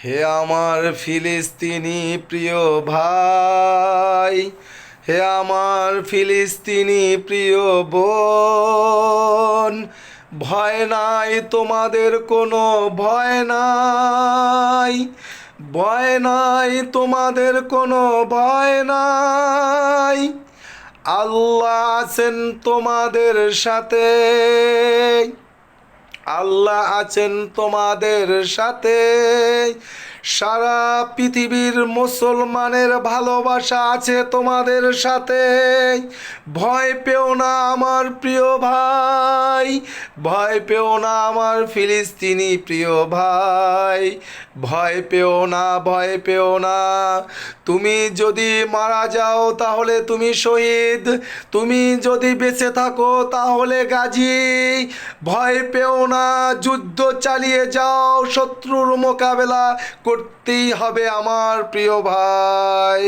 হে আমার ফিলিস্তিনি প্রিয় ভাই, হে আমার ফিলিস্তিনি প্রিয় বোন, ভয় নাই তোমাদের কোনো ভয় নাই, ভয় নাই তোমাদের কোনো ভয় নাই। আল্লাহ আছেন তোমাদের সাথে, আল্লাহ আছেন তোমাদের সাথে। সারা পৃথিবীর মুসলমানের ভালোবাসা আছে তোমাদের সাথে। ভয় পেও না আমার প্রিয় ভাই, ভয় পেও না আমার ফিলিস্তিনি প্রিয় ভাই, ভয় পেও না, ভয় পেও না। তুমি যদি মারা যাও তাহলে তুমি শহীদ, তুমি যদি বেঁচে থাকো তাহলে গাজী। ভয় পেও না, যুদ্ধ চালিয়ে যাও, শত্রুর মোকাবেলা করতেই হবে আমার প্রিয় ভাই।